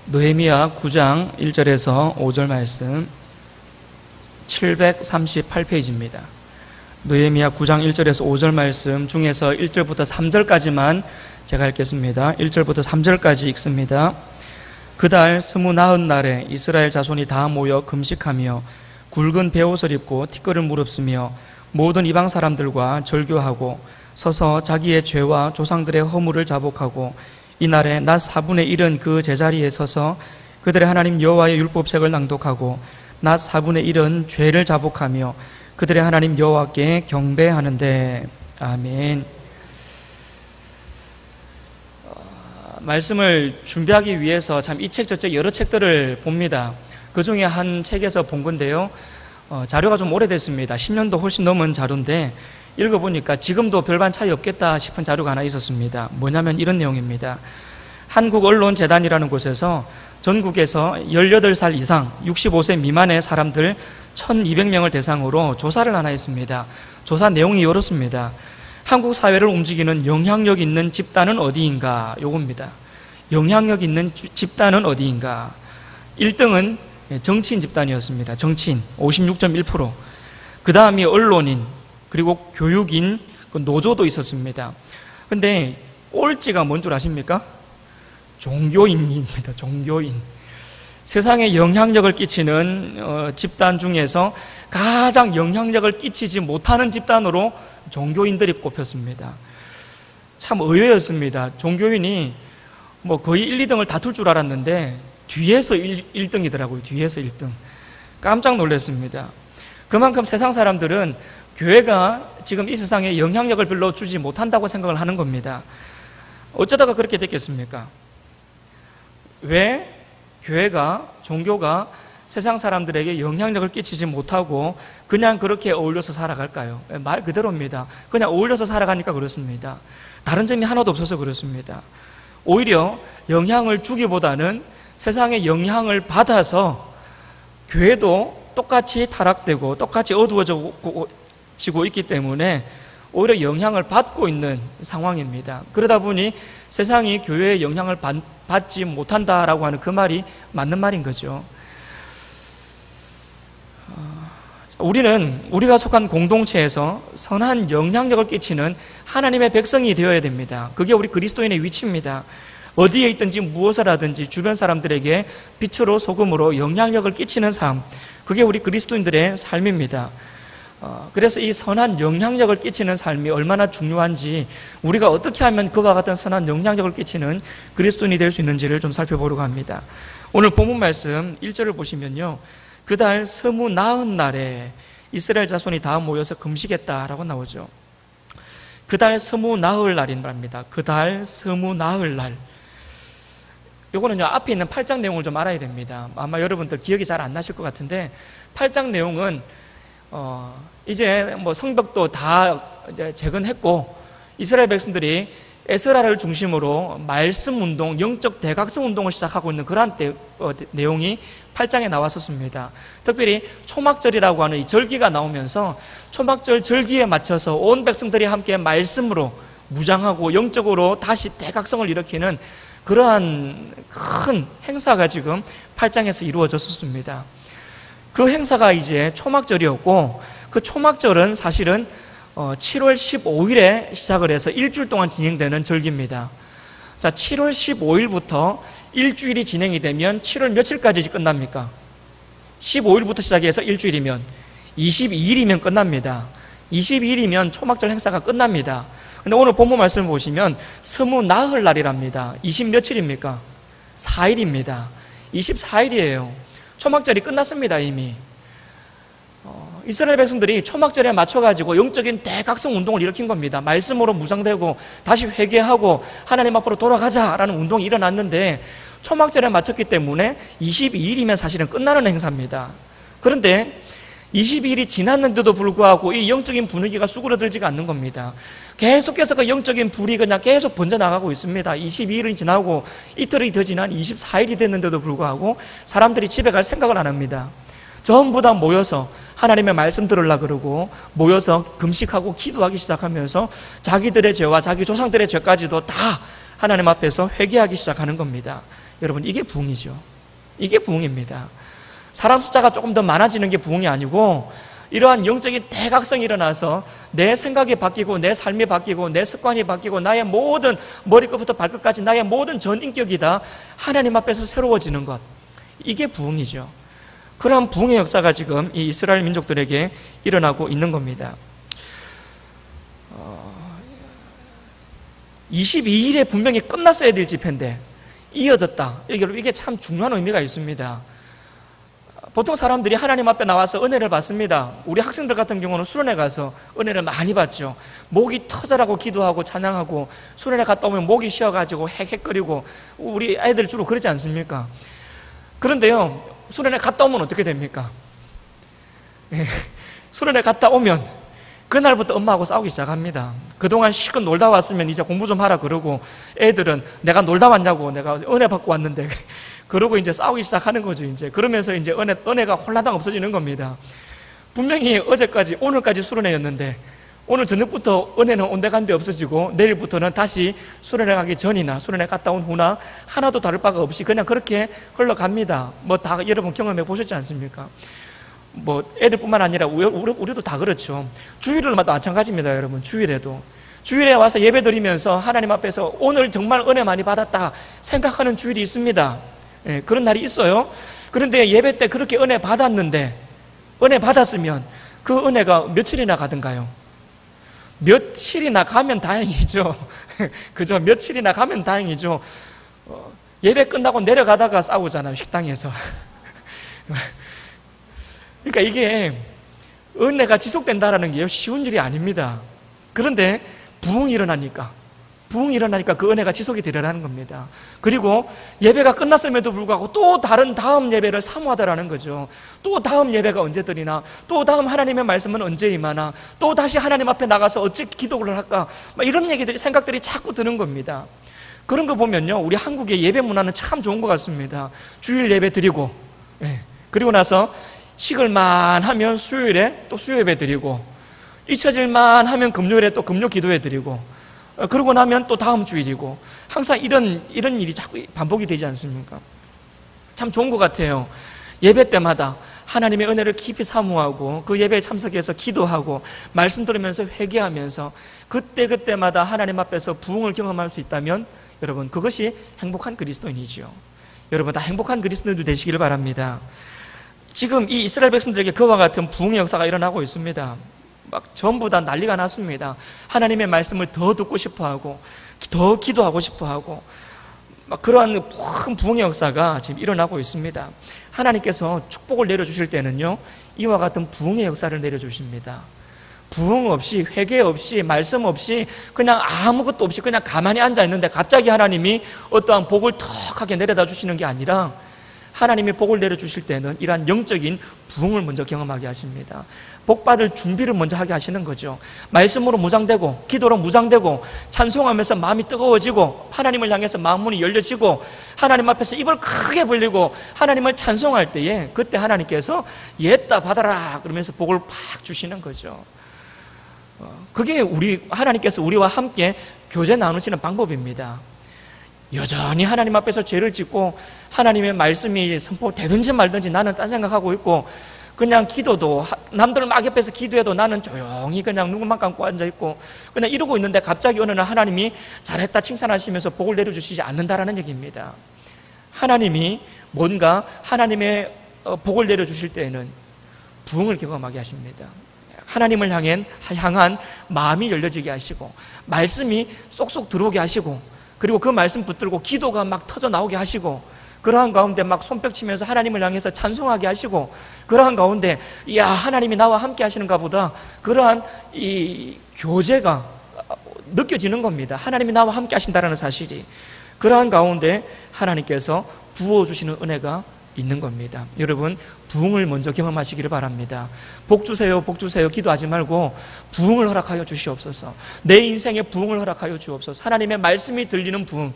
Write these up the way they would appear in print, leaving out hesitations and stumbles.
느헤미야 9장 1절에서 5절 말씀 738페이지입니다. 느헤미야 9장 1절에서 5절 말씀 중에서 1절부터 3절까지만 제가 읽겠습니다. 1절부터 3절까지 읽습니다. 그달 29날에 이스라엘 자손이 다 모여 금식하며 굵은 베옷을 입고 티끌을 무릅쓰며 모든 이방 사람들과 절교하고 서서 자기의 죄와 조상들의 허물을 자복하고 이날에 낮 4분의 1은 그 제자리에 서서 그들의 하나님 여호와의 율법책을 낭독하고 낮 4분의 1은 죄를 자복하며 그들의 하나님 여호와께 경배하는데. 아멘. 말씀을 준비하기 위해서 참 이 책 저책 여러 책들을 봅니다. 그 중에 한 책에서 본 건데요, 자료가 좀 오래됐습니다. 10년도 훨씬 넘은 자료인데 읽어보니까 지금도 별반 차이 없겠다 싶은 자료가 하나 있었습니다. 뭐냐면 이런 내용입니다. 한국언론재단이라는 곳에서 전국에서 18살 이상 65세 미만의 사람들 1200명을 대상으로 조사를 하나 했습니다. 조사 내용이 이렇습니다. 한국 사회를 움직이는 영향력 있는 집단은 어디인가? 요겁니다. 영향력 있는 집단은 어디인가? 1등은 정치인 집단이었습니다. 정치인 56.1%. 그 다음이 언론인, 그리고 교육인, 노조도 있었습니다. 근데 꼴찌가 뭔 줄 아십니까? 종교인입니다. 종교인. 세상에 영향력을 끼치는 집단 중에서 가장 영향력을 끼치지 못하는 집단으로 종교인들이 꼽혔습니다. 참 의외였습니다. 종교인이 뭐 거의 1, 2등을 다툴 줄 알았는데 뒤에서 1등이더라고요. 뒤에서 1등. 깜짝 놀랐습니다. 그만큼 세상 사람들은 교회가 지금 이 세상에 영향력을 별로 주지 못한다고 생각을 하는 겁니다. 어쩌다가 그렇게 됐겠습니까? 왜 교회가, 종교가 세상 사람들에게 영향력을 끼치지 못하고 그냥 그렇게 어울려서 살아갈까요? 말 그대로입니다. 그냥 어울려서 살아가니까 그렇습니다. 다른 점이 하나도 없어서 그렇습니다. 오히려 영향을 주기보다는 세상의 영향을 받아서 교회도 똑같이 타락되고 똑같이 어두워지고 있기 때문에 오히려 영향을 받고 있는 상황입니다. 그러다 보니 세상이 교회의 영향을 받지 못한다라고 하는 그 말이 맞는 말인 거죠. 우리가 속한 공동체에서 선한 영향력을 끼치는 하나님의 백성이 되어야 됩니다. 그게 우리 그리스도인의 위치입니다. 어디에 있든지 무엇을 하든지 주변 사람들에게 빛으로 소금으로 영향력을 끼치는 삶, 그게 우리 그리스도인들의 삶입니다. 그래서 이 선한 영향력을 끼치는 삶이 얼마나 중요한지, 우리가 어떻게 하면 그와 같은 선한 영향력을 끼치는 그리스도인이 될 수 있는지를 좀 살펴보려고 합니다. 오늘 본문 말씀 1절을 보시면요, 그달 29날에 이스라엘 자손이 다 모여서 금식했다라고 나오죠. 그달 29날인 말입니다. 그달 29날. 요거는요, 앞에 있는 8장 내용을 좀 알아야 됩니다. 아마 여러분들 기억이 잘 안 나실 것 같은데, 8장 내용은 이제 뭐 성벽도 다 이제 재건했고 이스라엘 백성들이 에스라를 중심으로 말씀 운동, 영적 대각성 운동을 시작하고 있는 그러한 내용이 8장에 나왔었습니다. 특별히 초막절이라고 하는 이 절기가 나오면서 초막절 절기에 맞춰서 온 백성들이 함께 말씀으로 무장하고 영적으로 다시 대각성을 일으키는 그러한 큰 행사가 지금 8장에서 이루어졌었습니다. 그 행사가 이제 초막절이었고, 그 초막절은 사실은 7월 15일에 시작을 해서 일주일 동안 진행되는 절기입니다. 자, 7월 15일부터 일주일이 진행이 되면 7월 며칠까지 끝납니까? 15일부터 시작해서 일주일이면 22일이면 끝납니다. 22일이면 초막절 행사가 끝납니다. 근데 오늘 본문 말씀을 보시면 29날이랍니다. 20 며칠입니까? 4일입니다. 24일이에요. 초막절이 끝났습니다. 이미 이스라엘 백성들이 초막절에 맞춰가지고 영적인 대각성 운동을 일으킨 겁니다. 말씀으로 무장되고 다시 회개하고 하나님 앞으로 돌아가자라는 운동이 일어났는데, 초막절에 맞췄기 때문에 22일이면 사실은 끝나는 행사입니다. 그런데 22일이 지났는데도 불구하고 이 영적인 분위기가 수그러들지가 않는 겁니다. 계속해서 그 영적인 불이 그냥 계속 번져나가고 있습니다. 22일이 지나고 이틀이 더 지난 24일이 됐는데도 불구하고 사람들이 집에 갈 생각을 안 합니다. 전부 다 모여서 하나님의 말씀 들으려고 그러고 모여서 금식하고 기도하기 시작하면서 자기들의 죄와 자기 조상들의 죄까지도 다 하나님 앞에서 회개하기 시작하는 겁니다. 여러분, 이게 부흥이죠. 이게 부흥입니다. 사람 숫자가 조금 더 많아지는 게 부흥이 아니고 이러한 영적인 대각성이 일어나서 내 생각이 바뀌고 내 삶이 바뀌고 내 습관이 바뀌고 나의 모든 머리끝부터 발끝까지 나의 모든 전 인격이 다 하나님 앞에서 새로워지는 것, 이게 부흥이죠. 그런 부흥의 역사가 지금 이 이스라엘 민족들에게 일어나고 있는 겁니다. 22일에 분명히 끝났어야 될 집회인데 이어졌다. 이게 참 중요한 의미가 있습니다. 보통 사람들이 하나님 앞에 나와서 은혜를 받습니다. 우리 학생들 같은 경우는 수련회 가서 은혜를 많이 받죠. 목이 터져라고 기도하고 찬양하고, 수련회 갔다 오면 목이 쉬어가지고 헥헥거리고, 우리 애들 주로 그러지 않습니까? 그런데요, 수련회 갔다 오면 어떻게 됩니까? 수련회 갔다 오면 그날부터 엄마하고 싸우기 시작합니다. 그동안 실컷 놀다 왔으면 이제 공부 좀 하라 그러고, 애들은 내가 놀다 왔냐고, 내가 은혜 받고 왔는데 그러고 이제 싸우기 시작하는 거죠. 이제 그러면서 이제 은혜가 홀라당 없어지는 겁니다. 분명히 어제까지, 오늘까지 수련회였는데 오늘 저녁부터 은혜는 온데간데 없어지고, 내일부터는 다시 수련회 가기 전이나 수련회 갔다 온 후나 하나도 다를 바가 없이 그냥 그렇게 흘러갑니다. 뭐 다 여러분 경험해 보셨지 않습니까? 뭐 애들뿐만 아니라 우리도 다 그렇죠. 주일마다 마찬가지입니다. 여러분, 주일에 와서 예배 드리면서 하나님 앞에서 오늘 정말 은혜 많이 받았다 생각하는 주일이 있습니다. 예, 그런 날이 있어요. 그런데 예배 때 그렇게 은혜 받았는데, 은혜 받았으면 그 은혜가 며칠이나 가든가요? 며칠이나 가면 다행이죠. 그죠? 며칠이나 가면 다행이죠. 예배 끝나고 내려가다가 싸우잖아요, 식당에서. 그러니까 이게 은혜가 지속된다는 게 쉬운 일이 아닙니다. 그런데 부흥이 일어나니까 그 은혜가 지속이 되려는 겁니다. 그리고 예배가 끝났음에도 불구하고 또 다른 다음 예배를 사모하더라는 거죠. 또 다음 예배가 언제 드리나, 또 다음 하나님의 말씀은 언제 임하나, 또 다시 하나님 앞에 나가서 어찌 기도를 할까, 이런 생각들이 자꾸 드는 겁니다. 그런 거 보면요, 우리 한국의 예배 문화는 참 좋은 것 같습니다. 주일 예배 드리고, 그리고 나서 식을만 하면 수요일에 또 수요 예배 드리고, 잊혀질만 하면 금요일에 또 금요 기도회 드리고, 그러고 나면 또 다음 주일이고, 항상 이런 일이 자꾸 반복이 되지 않습니까? 참 좋은 것 같아요. 예배 때마다 하나님의 은혜를 깊이 사모하고 그 예배에 참석해서 기도하고 말씀 들으면서 회개하면서 그때마다 하나님 앞에서 부흥을 경험할 수 있다면 여러분, 그것이 행복한 그리스도인이지요. 여러분, 다 행복한 그리스도인들 되시기를 바랍니다. 지금 이 이스라엘 백성들에게 그와 같은 부흥의 역사가 일어나고 있습니다. 전부 다 난리가 났습니다. 하나님의 말씀을 더 듣고 싶어하고 더 기도하고 싶어하고, 그러한 큰 부흥의 역사가 지금 일어나고 있습니다. 하나님께서 축복을 내려주실 때는요, 이와 같은 부흥의 역사를 내려주십니다. 부흥 없이, 회개 없이, 말씀 없이, 그냥 아무것도 없이 그냥 가만히 앉아있는데 갑자기 하나님이 어떠한 복을 턱하게 내려다 주시는 게 아니라, 하나님이 복을 내려주실 때는 이러한 영적인 부흥을 먼저 경험하게 하십니다. 복받을 준비를 먼저 하게 하시는 거죠. 말씀으로 무장되고, 기도로 무장되고, 찬송하면서 마음이 뜨거워지고, 하나님을 향해서 마음문이 열려지고, 하나님 앞에서 입을 크게 벌리고 하나님을 찬송할 때에, 그때 하나님께서 옛다 받아라 그러면서 복을 팍 주시는 거죠. 그게 하나님께서 우리와 함께 교제 나누시는 방법입니다. 여전히 하나님 앞에서 죄를 짓고 하나님의 말씀이 선포되든지 말든지 나는 딴 생각하고 있고, 그냥 기도도 남들 막 옆에서 기도해도 나는 조용히 그냥 눈만 감고 앉아있고 그냥 이러고 있는데, 갑자기 어느 날 하나님이 잘했다 칭찬하시면서 복을 내려주시지 않는다라는 얘기입니다. 하나님이 뭔가 하나님의 복을 내려주실 때에는 부흥을 경험하게 하십니다. 하나님을 향한 마음이 열려지게 하시고, 말씀이 쏙쏙 들어오게 하시고, 그리고 그 말씀 붙들고 기도가 막 터져 나오게 하시고, 그러한 가운데 막 손뼉 치면서 하나님을 향해서 찬송하게 하시고, 그러한 가운데 이야, 하나님이 나와 함께 하시는가 보다, 그러한 이 교제가 느껴지는 겁니다. 하나님이 나와 함께 하신다는 사실이. 그러한 가운데 하나님께서 부어주시는 은혜가 있는 겁니다. 여러분, 부흥을 먼저 경험하시기를 바랍니다. 복 주세요, 복 주세요 기도하지 말고 부흥을 허락하여 주시옵소서. 내 인생에 부흥을 허락하여 주옵소서. 하나님의 말씀이 들리는 부흥,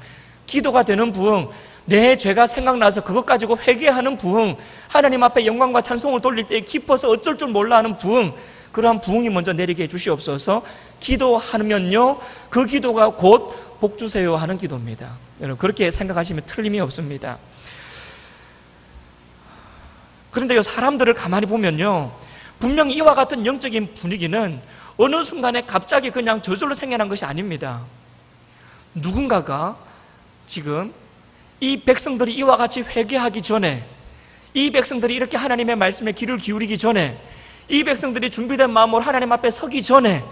기도가 되는 부흥, 내 죄가 생각나서 그것 가지고 회개하는 부흥, 하나님 앞에 영광과 찬송을 돌릴 때 기뻐서 어쩔 줄 몰라 하는 부흥, 그러한 부흥이 먼저 내리게 해주시옵소서. 기도하면요, 그 기도가 곧 복 주세요 하는 기도입니다. 여러분, 그렇게 생각하시면 틀림이 없습니다. 그런데요, 사람들을 가만히 보면요, 분명히 이와 같은 영적인 분위기는 어느 순간에 갑자기 그냥 저절로 생겨난 것이 아닙니다. 누군가가 지금 이 백성들이 이와 같이 회개하기 전에, 이 백성들이 이렇게 하나님의 말씀에 귀를 기울이기 전에, 이 백성들이 준비된 마음으로 하나님 앞에 서기 전에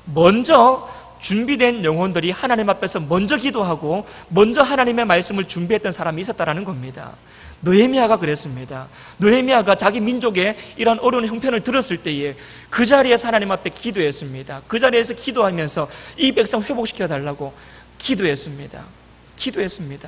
먼저 준비된 영혼들이 하나님 앞에서 먼저 기도하고 먼저 하나님의 말씀을 준비했던 사람이 있었다는 겁니다. 느헤미야가 그랬습니다. 느헤미야가 자기 민족의 이런 어려운 형편을 들었을 때에 그 자리에서 하나님 앞에 기도했습니다. 그 자리에서 기도하면서 이 백성 회복시켜 달라고 기도했습니다.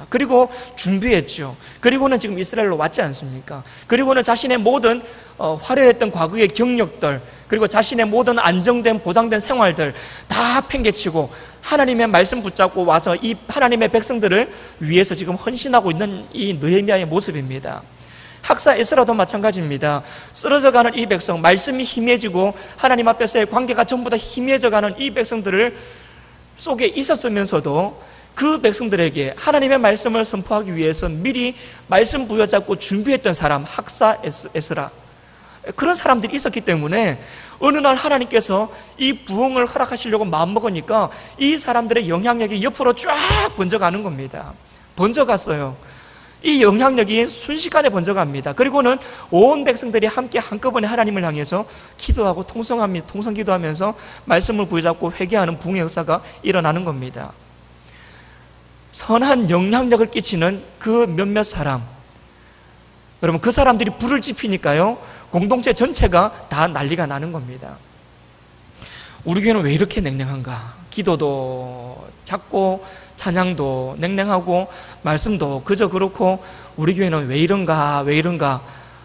그리고 준비했죠. 그리고는 지금 이스라엘로 왔지 않습니까? 그리고는 자신의 모든 화려했던 과거의 경력들, 그리고 자신의 모든 안정된 보장된 생활들 다 팽개치고 하나님의 말씀 붙잡고 와서 이 하나님의 백성들을 위해서 지금 헌신하고 있는 이 느헤미야의 모습입니다. 학사 에스라도 마찬가지입니다. 쓰러져가는 이 백성, 말씀이 희미해지고 하나님 앞에서의 관계가 전부 다 희미해져가는 이 백성들을 속에 있었으면서도 그 백성들에게 하나님의 말씀을 선포하기 위해서 미리 말씀 부여잡고 준비했던 사람, 학사 에스라, 그런 사람들이 있었기 때문에 어느 날 하나님께서 이 부흥을 허락하시려고 마음먹으니까 이 사람들의 영향력이 옆으로 쫙 번져가는 겁니다. 번져갔어요. 이 영향력이 순식간에 번져갑니다. 그리고는 온 백성들이 함께 한꺼번에 하나님을 향해서 기도하고 통성기도하면서 말씀을 부여잡고 회개하는 부흥의 역사가 일어나는 겁니다. 선한 영향력을 끼치는 그 몇몇 사람, 여러분, 그 사람들이 불을 지피니까요, 공동체 전체가 다 난리가 나는 겁니다. 우리 교회는 왜 이렇게 냉랭한가? 기도도 작고 찬양도 냉랭하고 말씀도 그저 그렇고 우리 교회는 왜 이런가?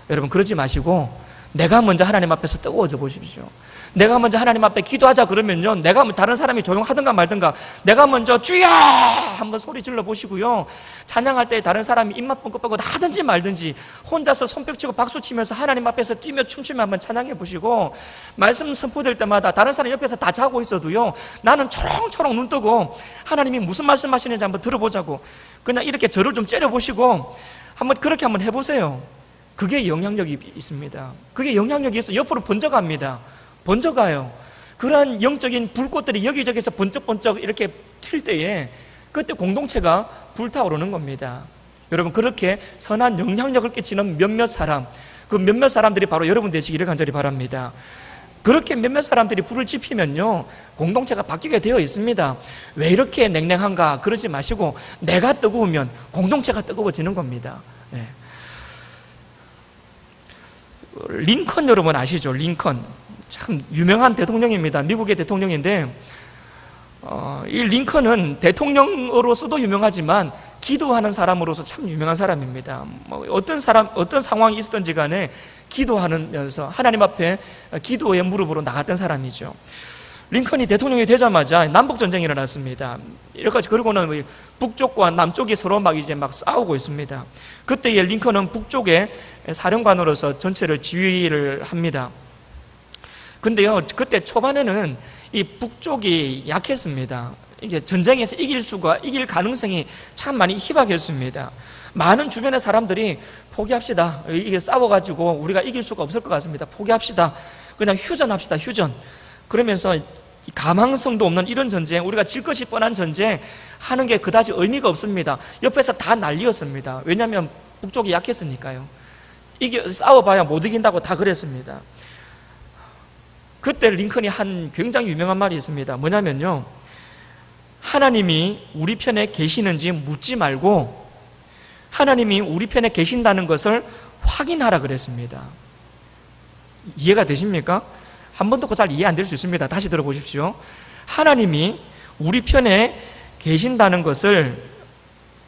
여러분, 그러지 마시고 내가 먼저 하나님 앞에서 뜨거워져 보십시오. 내가 먼저 하나님 앞에 기도하자 그러면요, 내가 다른 사람이 조용하든가 말든가 내가 먼저 주여 한번 소리 질러 보시고요, 찬양할 때 다른 사람이 입만 뻥긋 다 하든지 말든지 혼자서 손뼉치고 박수치면서 하나님 앞에서 뛰며 춤추며 한번 찬양해 보시고, 말씀 선포될 때마다 다른 사람 옆에서 다 자고 있어도요, 나는 초롱초롱 눈 뜨고 하나님이 무슨 말씀 하시는지 한번 들어보자고 그냥 이렇게 저를 좀 째려보시고 그렇게 한번 해보세요. 그게 영향력이 있습니다. 그게 영향력이 있어 옆으로 번져갑니다. 번져가요. 그러한 영적인 불꽃들이 여기저기서 번쩍번쩍 이렇게 튈 때에 그때 공동체가 불타오르는 겁니다. 여러분, 그렇게 선한 영향력을 끼치는 몇몇 사람, 그 몇몇 사람들이 바로 여러분 되시기를 간절히 바랍니다. 그렇게 몇몇 사람들이 불을 지피면요, 공동체가 바뀌게 되어 있습니다. 왜 이렇게 냉랭한가 그러지 마시고 내가 뜨거우면 공동체가 뜨거워지는 겁니다. 네. 링컨 여러분 아시죠? 링컨 참 유명한 대통령입니다. 미국의 대통령인데 이 링컨은 대통령으로서도 유명하지만 기도하는 사람으로서 참 유명한 사람입니다. 어떤 상황이 있었든지 간에 기도하면서 하나님 앞에 기도의 무릎으로 나갔던 사람이죠. 링컨이 대통령이 되자마자 남북전쟁이 일어났습니다. 그리고는 북쪽과 남쪽이 서로 막 싸우고 있습니다. 그때에 링컨은 북쪽의 사령관으로서 전체를 지휘를 합니다. 근데요, 그때 초반에는 이 북쪽이 약했습니다. 이게 전쟁에서 이길 가능성이 참 많이 희박했습니다. 많은 주변의 사람들이 포기합시다. 이게 싸워가지고 우리가 이길 수가 없을 것 같습니다. 포기합시다. 그냥 휴전합시다. 휴전. 그러면서 가망성도 없는 이런 전쟁, 우리가 질 것이 뻔한 전쟁 하는 게 그다지 의미가 없습니다. 옆에서 다 난리였습니다. 왜냐하면 북쪽이 약했으니까요. 싸워봐야 못 이긴다고 다 그랬습니다. 그때 링컨이 한 굉장히 유명한 말이 있습니다. 뭐냐면요, 하나님이 우리 편에 계시는지 묻지 말고 하나님이 우리 편에 계신다는 것을 확인하라 그랬습니다. 이해가 되십니까? 한 번 듣고 잘 이해 안 될 수 있습니다. 다시 들어보십시오. 하나님이 우리 편에 계신다는 것을,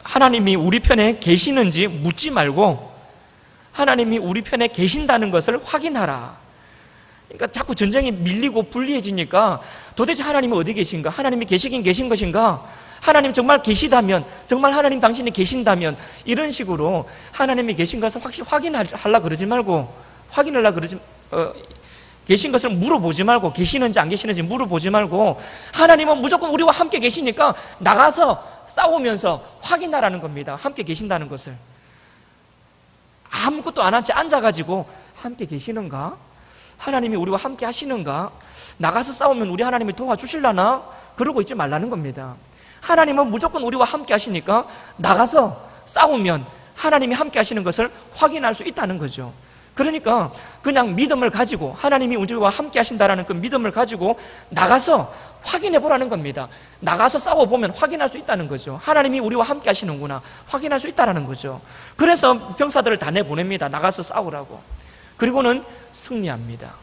하나님이 우리 편에 계시는지 묻지 말고 하나님이 우리 편에 계신다는 것을 확인하라. 그러니까 자꾸 전쟁이 밀리고 불리해지니까 도대체 하나님이 어디 계신가? 하나님이 계시긴 계신 것인가? 하나님 정말 계시다면, 정말 하나님 당신이 계신다면, 이런 식으로 하나님이 계신 것을 확실히 확인하려 그러지 말고, 계신 것을 물어보지 말고, 계시는지 안 계시는지 물어보지 말고, 하나님은 무조건 우리와 함께 계시니까 나가서 싸우면서 확인하라는 겁니다. 함께 계신다는 것을. 아무것도 안 한 채 앉아가지고 함께 계시는가? 하나님이 우리와 함께 하시는가? 나가서 싸우면 우리 하나님이 도와주실라나? 그러고 있지 말라는 겁니다. 하나님은 무조건 우리와 함께 하시니까 나가서 싸우면 하나님이 함께 하시는 것을 확인할 수 있다는 거죠. 그러니까 그냥 믿음을 가지고, 하나님이 우리와 함께 하신다라는 그 믿음을 가지고 나가서 확인해 보라는 겁니다. 나가서 싸워보면 확인할 수 있다는 거죠. 하나님이 우리와 함께 하시는구나 확인할 수 있다는 거죠. 그래서 병사들을 다 내보냅니다. 나가서 싸우라고. 그리고는 승리합니다.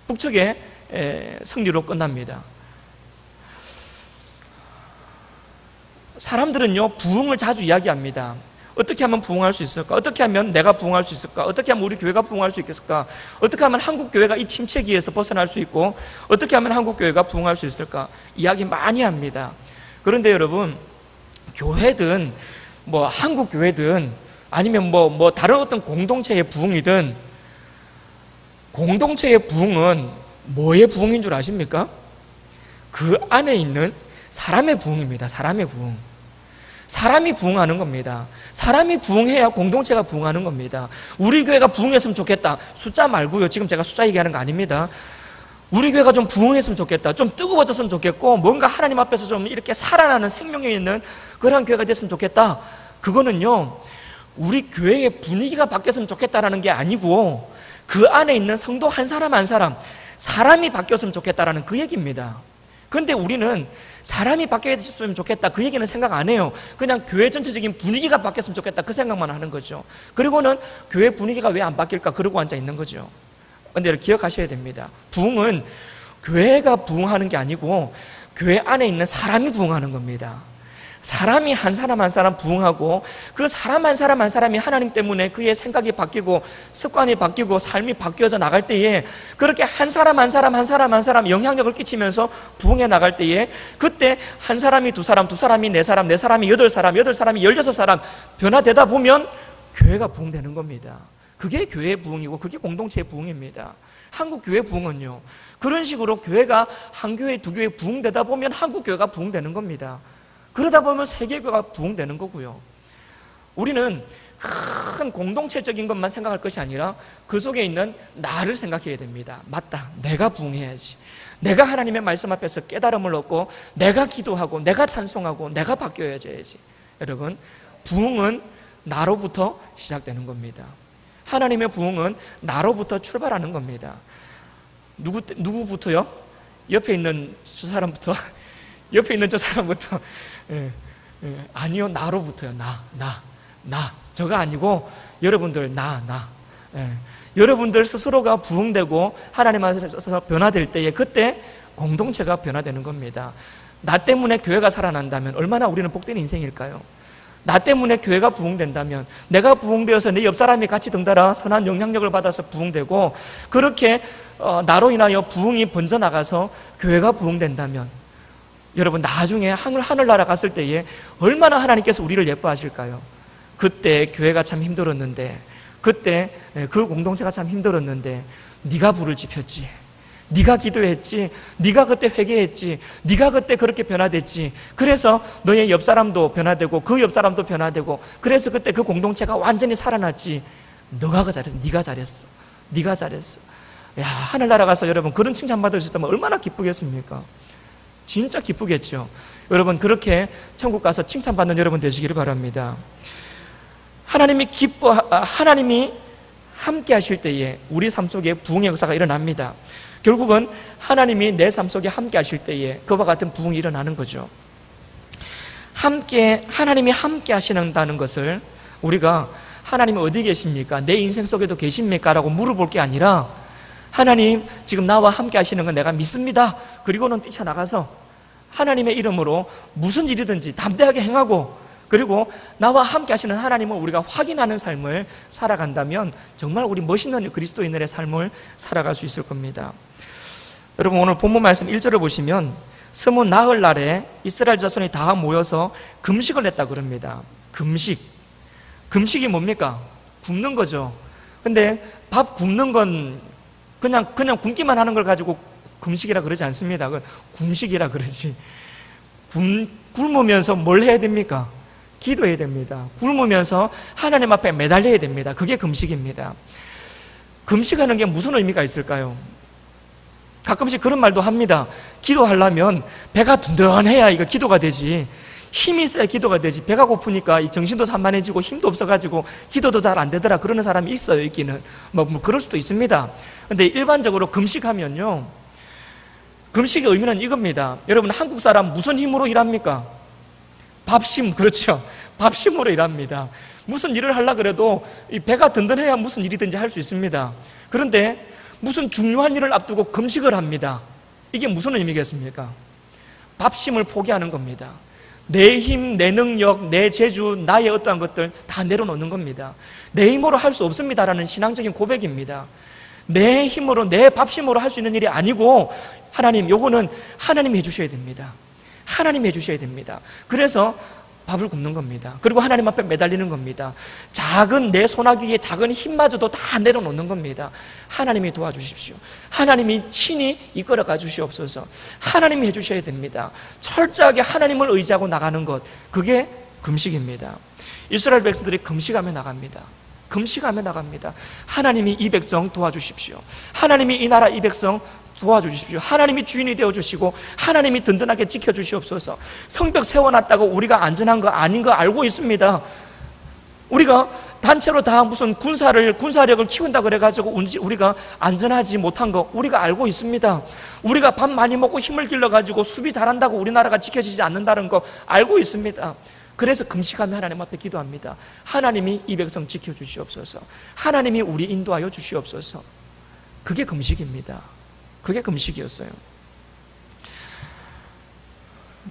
북측의 승리로 끝납니다. 사람들은요, 부흥을 자주 이야기합니다. 어떻게 하면 부흥할 수 있을까? 어떻게 하면 내가 부흥할 수 있을까? 어떻게 하면 우리 교회가 부흥할 수 있겠을까? 어떻게 하면 한국 교회가 이 침체기에서 벗어날 수 있고, 어떻게 하면 한국 교회가 부흥할 수 있을까? 이야기 많이 합니다. 그런데 여러분, 교회든 뭐 한국 교회든 아니면 뭐 다른 어떤 공동체의 부흥이든, 공동체의 부흥은 뭐의 부흥인 줄 아십니까? 그 안에 있는 사람의 부흥입니다. 사람의 부흥. 사람이 부흥하는 겁니다. 사람이 부흥해야 공동체가 부흥하는 겁니다. 우리 교회가 부흥했으면 좋겠다. 숫자 말고요. 지금 제가 숫자 얘기하는 거 아닙니다. 우리 교회가 좀 부흥했으면 좋겠다. 좀 뜨거워졌으면 좋겠고, 뭔가 하나님 앞에서 좀 이렇게 살아나는 생명이 있는 그런 교회가 됐으면 좋겠다. 그거는요, 우리 교회의 분위기가 바뀌었으면 좋겠다라는 게 아니고, 그 안에 있는 성도 한 사람 한 사람, 사람이 바뀌었으면 좋겠다라는 그 얘기입니다. 그런데 우리는 사람이 바뀌었으면 좋겠다 그 얘기는 생각 안 해요. 그냥 교회 전체적인 분위기가 바뀌었으면 좋겠다 그 생각만 하는 거죠. 그리고는 교회 분위기가 왜 안 바뀔까 그러고 앉아 있는 거죠. 그런데 기억하셔야 됩니다. 부흥은 교회가 부흥하는 게 아니고 교회 안에 있는 사람이 부흥하는 겁니다. 사람이 한 사람 한 사람 부흥하고, 그 사람 한 사람 한 사람이 하나님 때문에 그의 생각이 바뀌고 습관이 바뀌고 삶이 바뀌어져 나갈 때에, 그렇게 한 사람 한 사람 한 사람 한 사람 영향력을 끼치면서 부흥해 나갈 때에, 그때 한 사람이 두 사람, 두 사람이 네 사람, 네 사람이 여덟 사람, 여덟 사람이 16사람 변화되다 보면 교회가 부흥되는 겁니다. 그게 교회의 부흥이고 그게 공동체의 부흥입니다. 한국 교회 부흥은요, 그런 식으로 교회가 한 교회 두 교회 부흥되다 보면 한국 교회가 부흥되는 겁니다. 그러다 보면 세계교회가 부흥되는 거고요. 우리는 큰 공동체적인 것만 생각할 것이 아니라 그 속에 있는 나를 생각해야 됩니다. 맞다, 내가 부흥해야지. 내가 하나님의 말씀 앞에서 깨달음을 얻고 내가 기도하고 내가 찬송하고 내가 바뀌어야지. 여러분, 부흥은 나로부터 시작되는 겁니다. 하나님의 부흥은 나로부터 출발하는 겁니다. 누구부터요? 옆에 있는 저 사람부터? 옆에 있는 저 사람부터? 아니요, 나로부터요. 나. 저가 아니고 여러분들, 나. 여러분들 스스로가 부흥되고 하나님 안에서 변화될 때에 그때 공동체가 변화되는 겁니다. 나 때문에 교회가 살아난다면 얼마나 우리는 복된 인생일까요? 나 때문에 교회가 부흥된다면, 내가 부흥되어서 내 옆 사람이 같이 덩달아 선한 영향력을 받아서 부흥되고, 그렇게 나로 인하여 부흥이 번져나가서 교회가 부흥된다면, 여러분 나중에 하늘나라 갔을 때에 얼마나 하나님께서 우리를 예뻐하실까요? 그때 교회가 참 힘들었는데, 그때 그 공동체가 참 힘들었는데 네가 불을 지폈지, 네가 기도했지, 네가 그때 회개했지, 네가 그때 그렇게 변화됐지, 그래서 너의 옆 사람도 변화되고 그 옆 사람도 변화되고, 그래서 그때 그 공동체가 완전히 살아났지. 너가 잘했어. 네가 잘했어. 야, 하늘나라 가서 여러분 그런 칭찬 받을 수 있다면 얼마나 기쁘겠습니까? 진짜 기쁘겠죠. 여러분, 그렇게 천국 가서 칭찬받는 여러분 되시기를 바랍니다. 하나님이 함께 하실 때에 우리 삶 속에 부흥의 역사가 일어납니다. 결국은 하나님이 내 삶 속에 함께 하실 때에 그와 같은 부흥이 일어나는 거죠. 하나님이 함께 하시는다는 것을 우리가 하나님이 어디 계십니까? 내 인생 속에도 계십니까? 라고 물어볼 게 아니라, 하나님 지금 나와 함께 하시는 건 내가 믿습니다. 그리고는 뛰쳐나가서 하나님의 이름으로 무슨 일이든지 담대하게 행하고, 그리고 나와 함께 하시는 하나님을 우리가 확인하는 삶을 살아간다면 정말 우리 멋있는 그리스도인들의 삶을 살아갈 수 있을 겁니다. 여러분, 오늘 본문 말씀 1절을 보시면 스무 나흘 날에 이스라엘 자손이 다 모여서 금식을 했다 그럽니다. 금식이 뭡니까? 굶는 거죠. 근데 밥 굶는 건 그냥 굶기만 하는 걸 가지고 금식이라 그러지 않습니다. 그건 굶식이라 그러지. 굶으면서 뭘 해야 됩니까? 기도해야 됩니다. 굶으면서 하나님 앞에 매달려야 됩니다. 그게 금식입니다. 금식하는 게 무슨 의미가 있을까요? 가끔씩 그런 말도 합니다. 기도하려면 배가 든든해야 이거 기도가 되지. 힘이 있어야 기도가 되지. 배가 고프니까 이 정신도 산만해지고 힘도 없어가지고 기도도 잘 안 되더라 그러는 사람이 있어요. 있기는 뭐 그럴 수도 있습니다. 근데 일반적으로 금식하면요, 금식의 의미는 이겁니다. 여러분, 한국 사람 무슨 힘으로 일합니까? 밥심. 그렇죠. 밥심으로 일합니다. 무슨 일을 하려고 그래도 이 배가 든든해야 무슨 일이든지 할 수 있습니다. 그런데 무슨 중요한 일을 앞두고 금식을 합니다. 이게 무슨 의미겠습니까? 밥심을 포기하는 겁니다. 내 힘, 내 능력, 내 재주, 나의 어떠한 것들 다 내려놓는 겁니다. 내 힘으로 할 수 없습니다라는 신앙적인 고백입니다. 내 힘으로, 내 밥심으로 할 수 있는 일이 아니고, 하나님, 요거는 하나님이 해주셔야 됩니다. 하나님이 해주셔야 됩니다. 그래서 밥을 굶는 겁니다. 그리고 하나님 앞에 매달리는 겁니다. 작은 내 소나기의 작은 힘마저도 다 내려놓는 겁니다. 하나님이 도와주십시오. 하나님이 친히 이끌어가 주시옵소서. 하나님이 해주셔야 됩니다. 철저하게 하나님을 의지하고 나가는 것, 그게 금식입니다. 이스라엘 백성들이 금식하며 나갑니다. 금식하며 나갑니다. 하나님이 이 백성 도와주십시오. 하나님이 이 나라 이 백성 도와주십시오. 하나님이 주인이 되어주시고 하나님이 든든하게 지켜주시옵소서. 성벽 세워놨다고 우리가 안전한 거 아닌 거 알고 있습니다. 우리가 단체로 다 무슨 군사력을 키운다 그래가지고 우리가 안전하지 못한 거 우리가 알고 있습니다. 우리가 밥 많이 먹고 힘을 길러가지고 수비 잘한다고 우리나라가 지켜지지 않는다는 거 알고 있습니다. 그래서 금식하며 하나님 앞에 기도합니다. 하나님이 이 백성 지켜주시옵소서. 하나님이 우리 인도하여 주시옵소서. 그게 금식입니다. 그게 금식이었어요.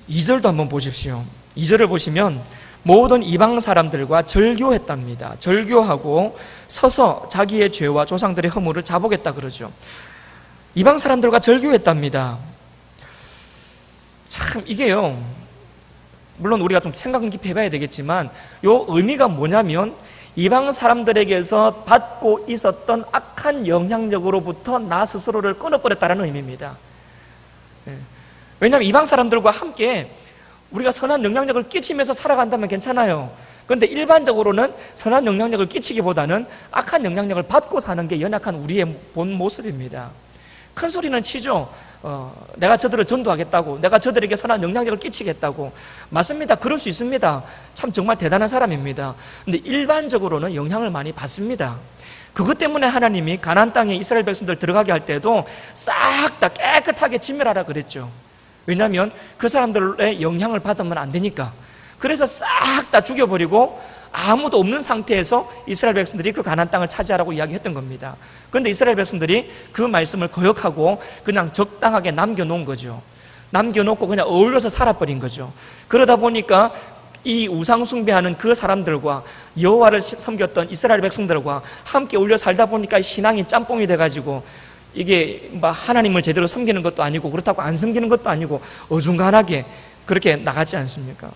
2절도 한번 보십시오. 2절을 보시면 모든 이방 사람들과 절교했답니다. 절교하고 서서 자기의 죄와 조상들의 허물을 자복했다 그러죠. 이방 사람들과 절교했답니다. 참 이게요, 물론 우리가 좀 생각 깊이 해봐야 되겠지만 요 의미가 뭐냐면 이방 사람들에게서 받고 있었던 악한 영향력으로부터 나 스스로를 끊어버렸다는 의미입니다. 왜냐하면 이방 사람들과 함께 우리가 선한 영향력을 끼치면서 살아간다면 괜찮아요. 그런데 일반적으로는 선한 영향력을 끼치기보다는 악한 영향력을 받고 사는 게 연약한 우리의 본 모습입니다. 큰 소리는 치죠. 내가 저들을 전도하겠다고, 내가 저들에게 선한 영향력을 끼치겠다고. 맞습니다. 그럴 수 있습니다. 참 정말 대단한 사람입니다. 근데 일반적으로는 영향을 많이 받습니다. 그것 때문에 하나님이 가나안 땅에 이스라엘 백성들 들어가게 할 때도 싹 다 깨끗하게 진멸하라 그랬죠. 왜냐하면 그 사람들의 영향을 받으면 안 되니까. 그래서 싹 다 죽여버리고 아무도 없는 상태에서 이스라엘 백성들이 그 가나안 땅을 차지하라고 이야기했던 겁니다. 그런데 이스라엘 백성들이 그 말씀을 거역하고 그냥 적당하게 남겨놓은 거죠. 남겨놓고 그냥 어울려서 살아버린 거죠. 그러다 보니까 이 우상 숭배하는 그 사람들과 여호와를 섬겼던 이스라엘 백성들과 함께 어울려 살다 보니까 신앙이 짬뽕이 돼가지고 이게 막 하나님을 제대로 섬기는 것도 아니고 그렇다고 안 섬기는 것도 아니고 어중간하게 그렇게 나가지 않습니까?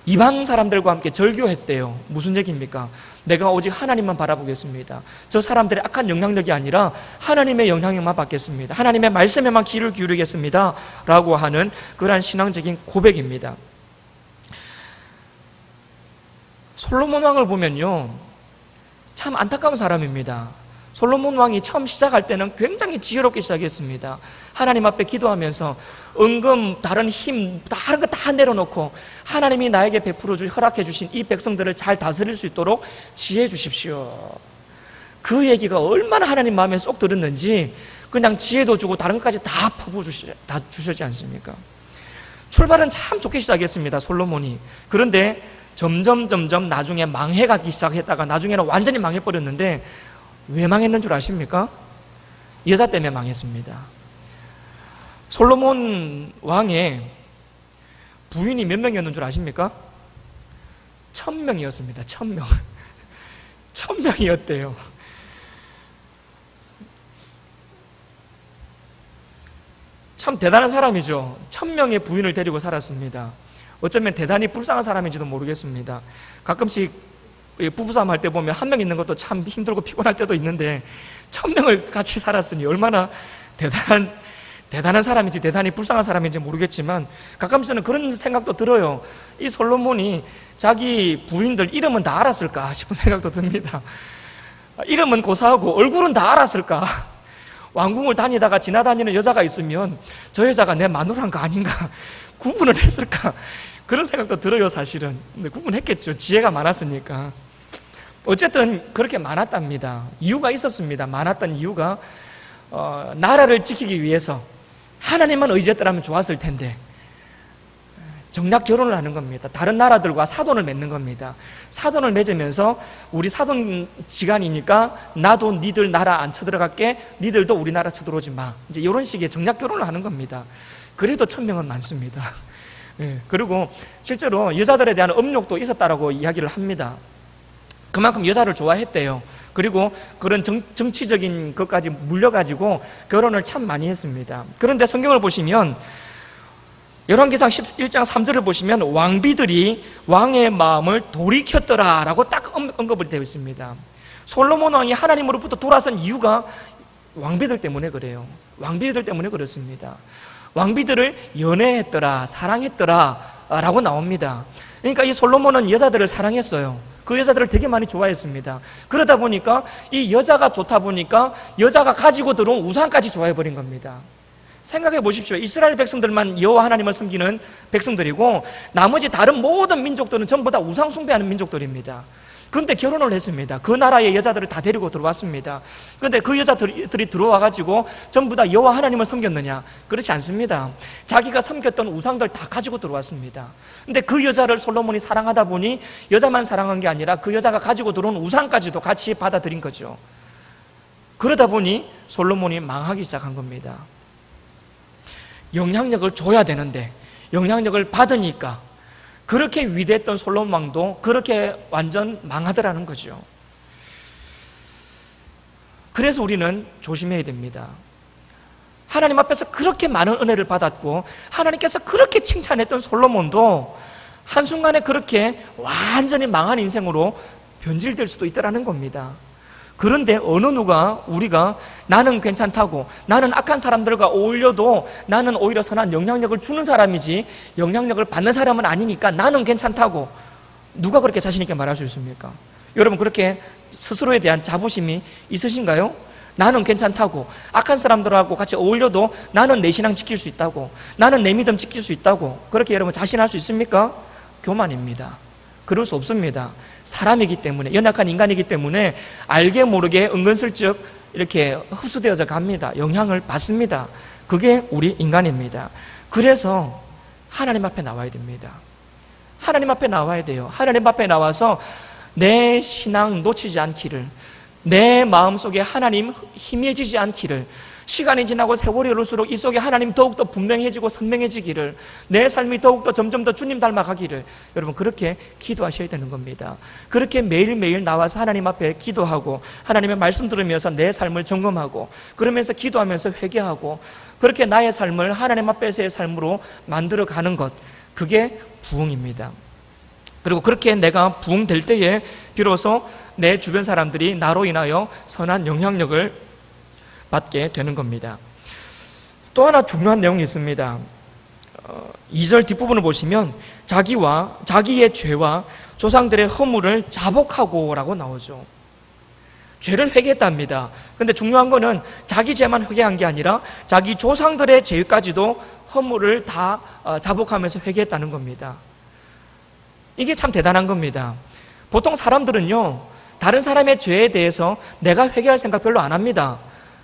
이방 사람들과 함께 절교했대요. 무슨 얘기입니까? 내가 오직 하나님만 바라보겠습니다. 저 사람들의 악한 영향력이 아니라 하나님의 영향력만 받겠습니다. 하나님의 말씀에만 귀를 기울이겠습니다 라고 하는 그러한 신앙적인 고백입니다. 솔로몬 왕을 보면요, 참 안타까운 사람입니다. 솔로몬 왕이 처음 시작할 때는 굉장히 지혜롭게 시작했습니다. 하나님 앞에 기도하면서 은금, 다른 힘, 다른 거 다 내려놓고 하나님이 나에게 허락해 주신 이 백성들을 잘 다스릴 수 있도록 지혜해 주십시오. 그 얘기가 얼마나 하나님 마음에 쏙 들었는지 그냥 지혜도 주고 다른 것까지 다 주셨지 않습니까? 출발은 참 좋게 시작했습니다, 솔로몬이. 그런데 점점 나중에 망해가기 시작했다가 나중에는 완전히 망해버렸는데 왜 망했는 줄 아십니까? 여자 때문에 망했습니다. 솔로몬 왕의 부인이 몇 명이었는 줄 아십니까? 1000명이었습니다. 1000명. 1000명이었대요. 참 대단한 사람이죠. 1000명의 부인을 데리고 살았습니다. 어쩌면 대단히 불쌍한 사람인지도 모르겠습니다. 가끔씩 부부싸움 할 때 보면 한 명 있는 것도 참 힘들고 피곤할 때도 있는데 1000명을 같이 살았으니 얼마나 대단한 사람인지 대단히 불쌍한 사람인지 모르겠지만 가끔 저는 그런 생각도 들어요. 이 솔로몬이 자기 부인들 이름은 다 알았을까 싶은 생각도 듭니다. 이름은 고사하고 얼굴은 다 알았을까? 왕궁을 다니다가 지나다니는 여자가 있으면 저 여자가 내 마누라인가 아닌가 구분을 했을까? 그런 생각도 들어요, 사실은. 근데 구분했겠죠. 지혜가 많았으니까. 어쨌든 그렇게 많았답니다. 이유가 있었습니다. 많았던 이유가 나라를 지키기 위해서 하나님만 의지했더라면 좋았을 텐데 정략 결혼을 하는 겁니다. 다른 나라들과 사돈을 맺는 겁니다. 사돈을 맺으면서 우리 사돈 지간이니까 나도 니들 나라 안 쳐들어갈게, 니들도 우리 나라 쳐들어오지 마. 이제 이런 식의 정략 결혼을 하는 겁니다. 그래도 1000명은 많습니다. 그리고 실제로 여자들에 대한 음욕도 있었다라고 이야기를 합니다. 그만큼 여자를 좋아했대요. 그리고 그런 정치적인 것까지 물려가지고 결혼을 참 많이 했습니다. 그런데 성경을 보시면 열왕기상 11장 3절을 보시면 왕비들이 왕의 마음을 돌이켰더라 라고 딱 언급이 되어 있습니다. 솔로몬 왕이 하나님으로부터 돌아선 이유가 왕비들 때문에 그래요. 왕비들 때문에 그렇습니다. 왕비들을 연애했더라, 사랑했더라 라고 나옵니다. 그러니까 이 솔로몬은 여자들을 사랑했어요. 그 여자들을 되게 많이 좋아했습니다. 그러다 보니까 이 여자가 좋다 보니까 여자가 가지고 들어온 우상까지 좋아해버린 겁니다. 생각해 보십시오. 이스라엘 백성들만 여호와 하나님을 섬기는 백성들이고 나머지 다른 모든 민족들은 전부 다 우상 숭배하는 민족들입니다. 그런데 결혼을 했습니다. 그 나라의 여자들을 다 데리고 들어왔습니다. 그런데 그 여자들이 들어와가지고 전부 다 여호와 하나님을 섬겼느냐? 그렇지 않습니다. 자기가 섬겼던 우상들 다 가지고 들어왔습니다. 그런데 그 여자를 솔로몬이 사랑하다 보니 여자만 사랑한 게 아니라 그 여자가 가지고 들어온 우상까지도 같이 받아들인 거죠. 그러다 보니 솔로몬이 망하기 시작한 겁니다. 영향력을 줘야 되는데 영향력을 받으니까 그렇게 위대했던 솔로몬 왕도 그렇게 완전 망하더라는 거죠. 그래서 우리는 조심해야 됩니다. 하나님 앞에서 그렇게 많은 은혜를 받았고 하나님께서 그렇게 칭찬했던 솔로몬도 한순간에 그렇게 완전히 망한 인생으로 변질될 수도 있다는 겁니다. 그런데 어느 누가 우리가 나는 괜찮다고, 나는 악한 사람들과 어울려도 나는 오히려 선한 영향력을 주는 사람이지 영향력을 받는 사람은 아니니까 나는 괜찮다고, 누가 그렇게 자신 있게 말할 수 있습니까? 여러분 그렇게 스스로에 대한 자부심이 있으신가요? 나는 괜찮다고, 악한 사람들하고 같이 어울려도 나는 내 신앙 지킬 수 있다고, 나는 내 믿음 지킬 수 있다고, 그렇게 여러분 자신할 수 있습니까? 교만입니다. 그럴 수 없습니다. 사람이기 때문에, 연약한 인간이기 때문에 알게 모르게 은근슬쩍 이렇게 흡수되어져 갑니다. 영향을 받습니다. 그게 우리 인간입니다. 그래서 하나님 앞에 나와야 됩니다. 하나님 앞에 나와야 돼요. 하나님 앞에 나와서 내 신앙 놓치지 않기를, 내 마음속에 하나님 희미해지지 않기를, 시간이 지나고 세월이 흐를수록 이 속에 하나님 더욱더 분명해지고 선명해지기를, 내 삶이 더욱더 점점 더 주님 닮아가기를, 여러분 그렇게 기도하셔야 되는 겁니다. 그렇게 매일매일 나와서 하나님 앞에 기도하고 하나님의 말씀 들으면서 내 삶을 점검하고 그러면서 기도하면서 회개하고 그렇게 나의 삶을 하나님 앞에서의 삶으로 만들어가는 것, 그게 부흥입니다. 그리고 그렇게 내가 부흥될 때에 비로소 내 주변 사람들이 나로 인하여 선한 영향력을 받게 되는 겁니다. 또 하나 중요한 내용이 있습니다. 2절 뒷부분을 보시면 자기의 죄와 조상들의 허물을 자복하고 라고 나오죠. 죄를 회개했답니다. 그런데 중요한 거는 자기 죄만 회개한 게 아니라 자기 조상들의 죄까지도 허물을 다 자복하면서 회개했다는 겁니다. 이게 참 대단한 겁니다. 보통 사람들은요, 다른 사람의 죄에 대해서 내가 회개할 생각 별로 안 합니다.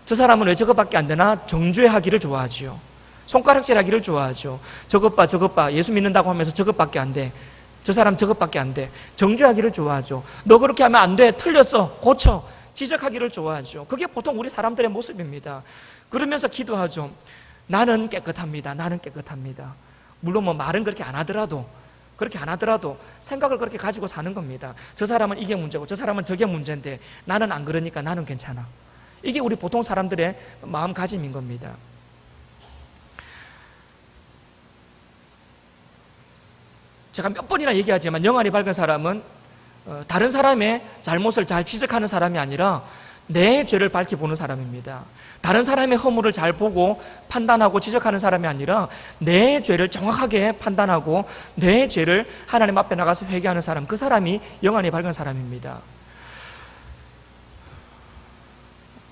저 사람은 왜 저것밖에 안 되나? 정죄하기를 좋아하죠. 손가락질하기를 좋아하죠. 저것 봐 예수 믿는다고 하면서 저것밖에 안 돼, 저 사람 저것밖에 안 돼, 정죄하기를 좋아하죠. 너 그렇게 하면 안 돼, 틀렸어, 고쳐, 지적하기를 좋아하죠. 그게 보통 우리 사람들의 모습입니다. 그러면서 기도하죠. 나는 깨끗합니다. 나는 깨끗합니다. 물론 뭐 말은 그렇게 안 하더라도 생각을 그렇게 가지고 사는 겁니다. 저 사람은 이게 문제고 저 사람은 저게 문제인데 나는 안 그러니까 나는 괜찮아. 이게 우리 보통 사람들의 마음가짐인 겁니다. 제가 몇 번이나 얘기하지만 영안이 밝은 사람은 다른 사람의 잘못을 잘 지적하는 사람이 아니라 내 죄를 밝히 보는 사람입니다. 다른 사람의 허물을 잘 보고 판단하고 지적하는 사람이 아니라 내 죄를 정확하게 판단하고 내 죄를 하나님 앞에 나가서 회개하는 사람, 그 사람이 영안이 밝은 사람입니다.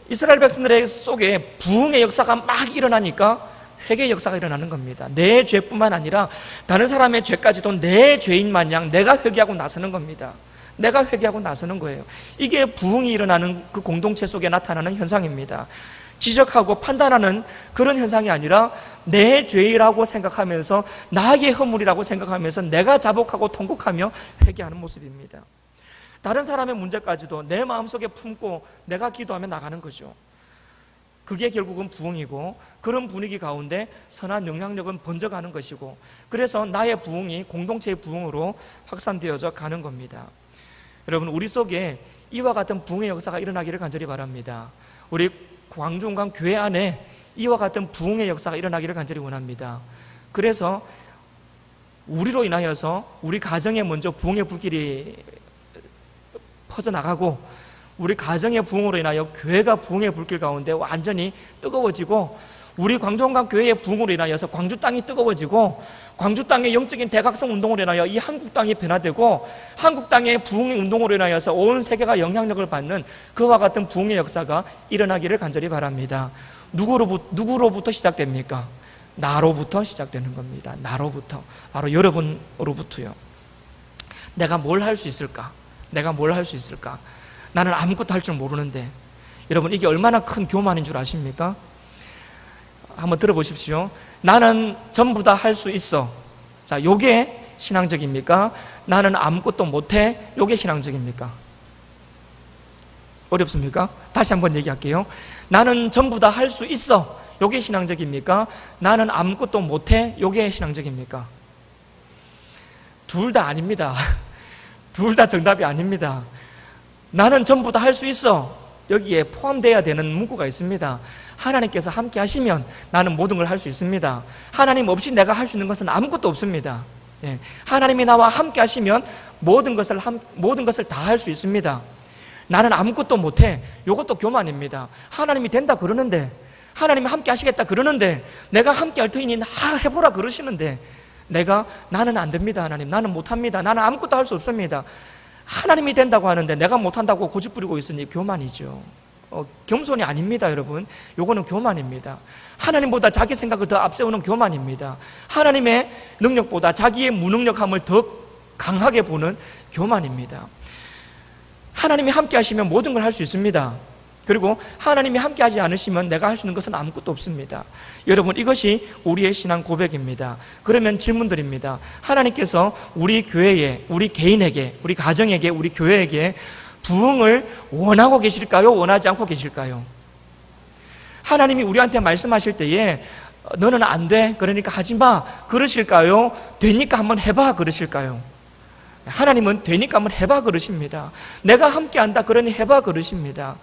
이스라엘 백성들의 속에 부흥의 역사가 막 일어나니까 회개의 역사가 일어나는 겁니다. 내 죄뿐만 아니라 다른 사람의 죄까지도 내 죄인 마냥 내가 회개하고 나서는 겁니다. 내가 회개하고 나서는 거예요. 이게 부흥이 일어나는 그 공동체 속에 나타나는 현상입니다. 지적하고 판단하는 그런 현상이 아니라 내 죄라고 생각하면서 나의 허물이라고 생각하면서 내가 자복하고 통곡하며 회개하는 모습입니다. 다른 사람의 문제까지도 내 마음속에 품고 내가 기도하며 나가는 거죠. 그게 결국은 부흥이고, 그런 분위기 가운데 선한 영향력은 번져가는 것이고, 그래서 나의 부흥이 공동체의 부흥으로 확산되어져 가는 겁니다. 여러분, 우리 속에 이와 같은 부흥의 역사가 일어나기를 간절히 바랍니다. 우리 광주원광 교회 안에 이와 같은 부흥의 역사가 일어나기를 간절히 원합니다. 그래서 우리로 인하여서 우리 가정에 먼저 부흥의 불길이 퍼져나가고, 우리 가정의 부흥으로 인하여 교회가 부흥의 불길 가운데 완전히 뜨거워지고, 우리 광주원광 교회의 부흥으로 인하여서 광주 땅이 뜨거워지고, 광주 땅의 영적인 대각성 운동으로 인하여 이 한국 땅이 변화되고, 한국 땅의 부흥의 운동으로 인하여서 온 세계가 영향력을 받는 그와 같은 부흥의 역사가 일어나기를 간절히 바랍니다. 누구로부터 시작됩니까? 나로부터 시작되는 겁니다. 나로부터, 바로 여러분으로부터요. 내가 뭘 할 수 있을까? 내가 뭘 할 수 있을까? 나는 아무것도 할 줄 모르는데. 여러분, 이게 얼마나 큰 교만인 줄 아십니까? 한번 들어보십시오. 나는 전부 다 할 수 있어. 자, 요게 신앙적입니까? 나는 아무것도 못해. 요게 신앙적입니까? 어렵습니까? 다시 한번 얘기할게요. 나는 전부 다 할 수 있어. 요게 신앙적입니까? 나는 아무것도 못해. 요게 신앙적입니까? 둘 다 아닙니다. 둘 다 정답이 아닙니다. 나는 전부 다 할 수 있어. 여기에 포함되어야 되는 문구가 있습니다. 하나님께서 함께 하시면 나는 모든 걸 할 수 있습니다. 하나님 없이 내가 할 수 있는 것은 아무것도 없습니다. 예. 하나님이 나와 함께 하시면 모든 것을 다 할 수 있습니다. 나는 아무것도 못해. 이것도 교만입니다. 하나님이 된다 그러는데, 하나님이 함께 하시겠다 그러는데, 내가 함께 할 터이니 해보라 그러시는데, 나는 안 됩니다. 하나님, 나는 못합니다. 나는 아무것도 할 수 없습니다. 하나님이 된다고 하는데 내가 못한다고 고집부리고 있으니 교만이죠. 겸손이 아닙니다. 여러분, 요거는 교만입니다. 하나님보다 자기 생각을 더 앞세우는 교만입니다. 하나님의 능력보다 자기의 무능력함을 더 강하게 보는 교만입니다. 하나님이 함께 하시면 모든 걸 할 수 있습니다. 그리고 하나님이 함께 하지 않으시면 내가 할 수 있는 것은 아무것도 없습니다. 여러분, 이것이 우리의 신앙 고백입니다. 그러면 질문 드립니다. 하나님께서 우리 교회에, 우리 개인에게, 우리 가정에게, 우리 교회에게 부흥을 원하고 계실까요? 원하지 않고 계실까요? 하나님이 우리한테 말씀하실 때에 너는 안 돼, 그러니까 하지 마, 그러실까요? 되니까 한번 해봐, 그러실까요? 하나님은 되니까 한번 해봐, 그러십니다. 내가 함께 한다, 그러니 해봐, 그러십니다.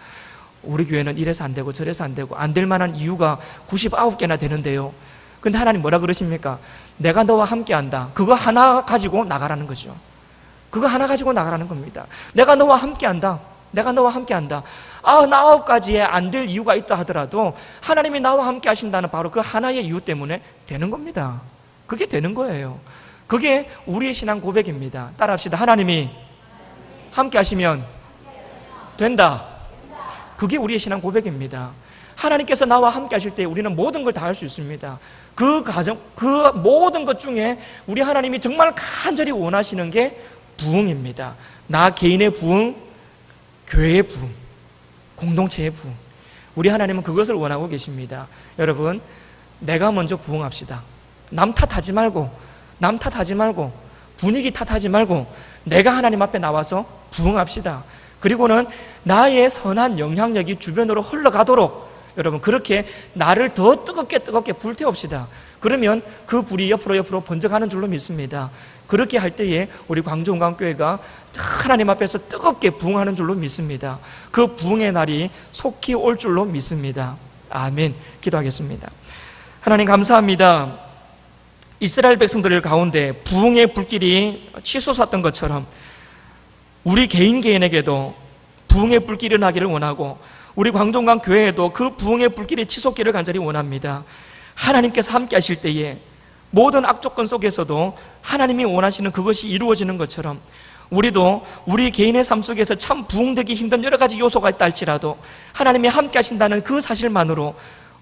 우리 교회는 이래서 안 되고 저래서 안 되고 안 될 만한 이유가 99개나 되는데요. 근데 하나님 뭐라 그러십니까? 내가 너와 함께 한다. 그거 하나 가지고 나가라는 거죠. 그거 하나 가지고 나가라는 겁니다. 내가 너와 함께 한다. 내가 너와 함께 한다. 99가지의 안 될 이유가 있다 하더라도 하나님이 나와 함께 하신다는 바로 그 하나의 이유 때문에 되는 겁니다. 그게 되는 거예요. 그게 우리의 신앙 고백입니다. 따라합시다. 하나님이 함께 하시면 된다. 그게 우리의 신앙 고백입니다. 하나님께서 나와 함께 하실 때 우리는 모든 걸 다 할 수 있습니다. 그 모든 것 중에 우리 하나님이 정말 간절히 원하시는 게 부흥입니다. 나 개인의 부흥, 교회의 부흥, 공동체의 부흥. 우리 하나님은 그것을 원하고 계십니다. 여러분, 내가 먼저 부흥합시다. 남 탓하지 말고, 분위기 탓하지 말고 내가 하나님 앞에 나와서 부흥합시다. 그리고는 나의 선한 영향력이 주변으로 흘러가도록 여러분 그렇게 나를 더 뜨겁게 불태웁시다. 그러면 그 불이 옆으로 번져가는 줄로 믿습니다. 그렇게 할 때에 우리 광주원광교회가 하나님 앞에서 뜨겁게 부흥하는 줄로 믿습니다. 그 부흥의 날이 속히 올 줄로 믿습니다. 아멘. 기도하겠습니다. 하나님 감사합니다. 이스라엘 백성들 가운데 부흥의 불길이 치솟았던 것처럼 우리 개인에게도 부흥의 불길이 나기를 원하고 우리 광종강 교회에도 그 부흥의 불길이 치솟기를 간절히 원합니다. 하나님께서 함께 하실 때에 모든 악조건 속에서도 하나님이 원하시는 그것이 이루어지는 것처럼 우리도 우리 개인의 삶 속에서 참 부흥되기 힘든 여러 가지 요소가 있다 할지라도 하나님이 함께 하신다는 그 사실만으로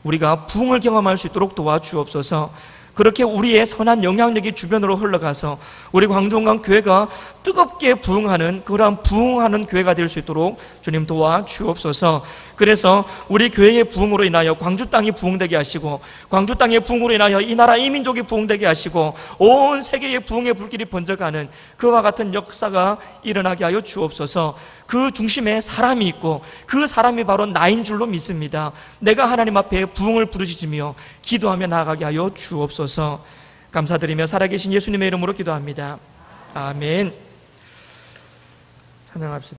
우리가 부흥을 경험할 수 있도록 도와주옵소서. 그렇게 우리의 선한 영향력이 주변으로 흘러가서 우리 광종강 교회가 뜨겁게 부흥하는 그러한 부흥하는 교회가 될 수 있도록 주님 도와주옵소서. 그래서 우리 교회의 부흥으로 인하여 광주 땅이 부흥되게 하시고 광주 땅의 부흥으로 인하여 이 나라 이 민족이 부흥되게 하시고 온 세계의 부흥의 불길이 번져가는 그와 같은 역사가 일어나게 하여 주옵소서. 그 중심에 사람이 있고 그 사람이 바로 나인 줄로 믿습니다. 내가 하나님 앞에 부흥을 부르짖으며 기도하며 나아가게 하여 주옵소서. 감사드리며 살아계신 예수님의 이름으로 기도합니다. 아멘. 찬양합시다.